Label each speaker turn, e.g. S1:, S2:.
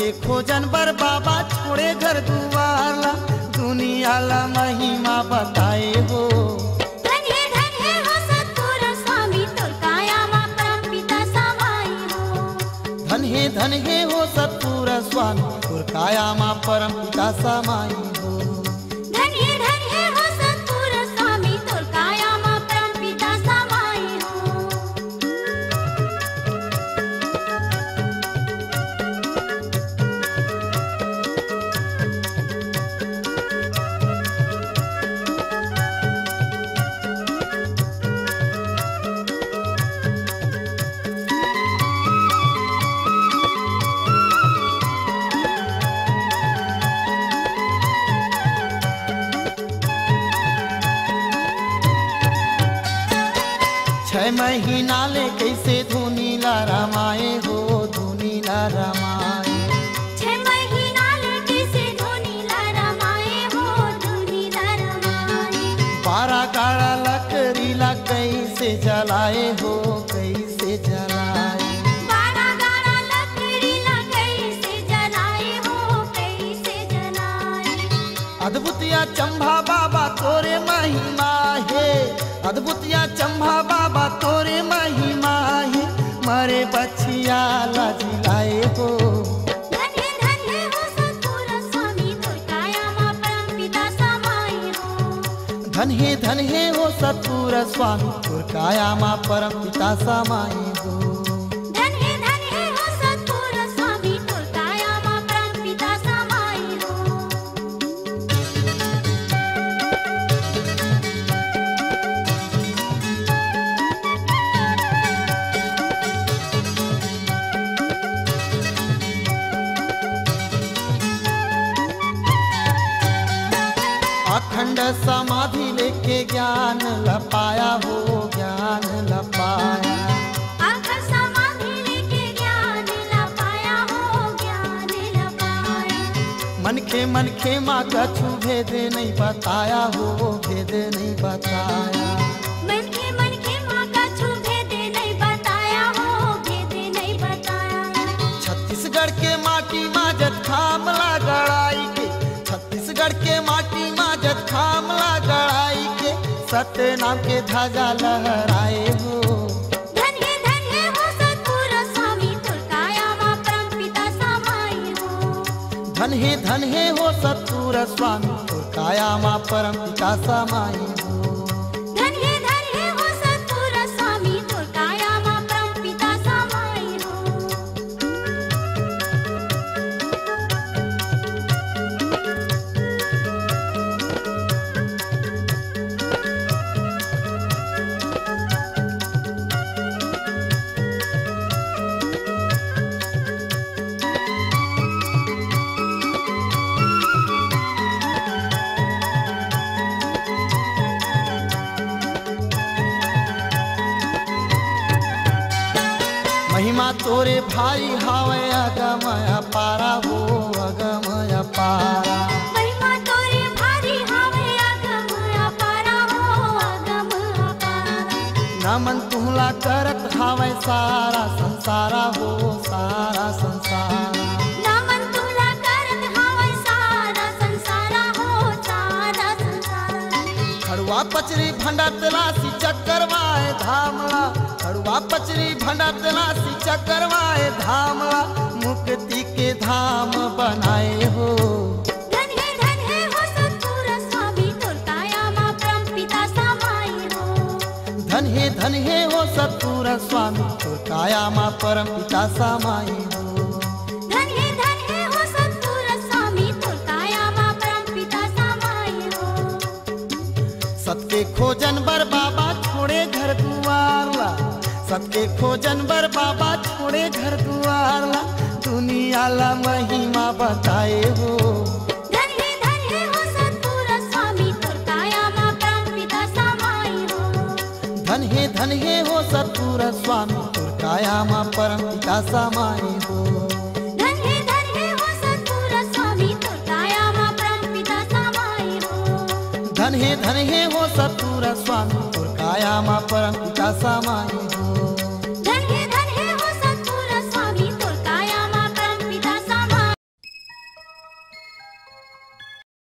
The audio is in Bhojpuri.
S1: सबके खोजन बर बाबा छोड़े घर दुआरला, दुनिया ला महिमा बताए हो।
S2: धन्य धन्य हो सतपुर स्वामी तोर काया मा परम पिता समाई हो।
S1: धन्य धन्य हो सतपुर स्वामी तोर काया मा परम पिता समाई हो।
S2: धन्य धन्य हो सतपुर स्वामी तोर काया मा परम पिता समाई हो।
S1: छह महीना ले कैसे धुनी ला रमाए हो, धुनी ला रमाए।
S2: 6 महीना ले कैसे धुनी ला रमाए हो, धुनी ला रमाए।
S1: 12 गाड़ा लकड़ी ला कैसे जलाए हो, कैसे जलाए।
S2: 12 गाड़ा लकड़ी ला कैसे जलाए हो, कैसे जलाए।
S1: अद्भुतिया चंभा बाबा तोरे महिमा है, अद्भुतिया चंभा बाबा तोरे महिमा है, मरे बछिया ला जिलाए हो।
S2: धन्य धन्य हो सतपुर स्वामी तोर काया मा परम पिता समाई हो।
S1: धन्य धन्य हो सतपुर स्वामी तोर काया मा परम पिता समाई हो।
S2: धन्य धन्य हो सतपुर स्वामी तोर काया मा परम पिता समाई हो।
S1: अखंड समाधि लेके ज्ञान लपाया हो, ज्ञान लपाया।
S2: आखिर समाधि लेके ज्ञान ला पाया हो, ज्ञान ला पाया।
S1: मन के माँ कछु भेद नहीं बताया हो, भेद नहीं बताया।
S2: मन के माँ का छू भेद नहीं बताया हो, भेद नहीं बताया।
S1: छत्तीसगढ़ के माटी माजत खामला गड़ाई के, छत्तीसगढ़ के माटी माजत खामला गड़ाई के, सत्य नाम के ध्वजा लहराए हो।
S2: धन्य धन्य हो सतपुर स्वामी तोर काया मा परम पिता समाई हो।
S1: धन्य धन्य हो सतपुर स्वामी तोर काया मा परम पिता समाई हो।
S2: धन्य धन्य हो सतपुर स्वामी तोर काया मा परम पिता समाई हो।
S1: महिमा तोरे भाई हावे अगम अपारा हो, अगम अपारा।
S2: महिमा तोरे भारी हावे अगम अपारा हो, अगम अपारा।
S1: नमन तुहला करत हावे सारा संसारा हो, सारा संसार।
S2: नमन तुला करत हावे सारा संसारा हो, सारा संसार।
S1: खड़ुआ पचरी भंडा तलासी चक्करवाए धामला, खड़ुआ पचरी भंडा तलासी चक्करवाए धामला, मुक्ति के धाम बनाए हो।
S2: धन्य धन्य हो सतपुर स्वामी तोर काया मा परम पिता समाई हो।
S1: धन्य धन्य हो सतपुर स्वामी तोर काया मा परम पिता समाई हो।
S2: धन्य धन्य हो सतपुर स्वामी तोर काया मा परम पिता समाई हो।
S1: सबके खोजन बर बाबा छोड़े घर दुआरला, सबके खोजन बर बाबा छोड़े घर दुआरला, दुनिया ला महिमा बताए हो।
S2: धन्य धन्य हो सतपुर स्वामी तोर काया मा परम पिता समाई हो।
S1: धन्य धन्य हो सतपुर स्वामी तोर काया मा परम पिता समाई हो।
S2: धन्य धन्य हो सतपुर स्वामी तोर काया मा परम पिता समाई हो।
S1: धन्य धन्य हो सतपुर स्वामी तोर काया मा परम पिता समाई हो।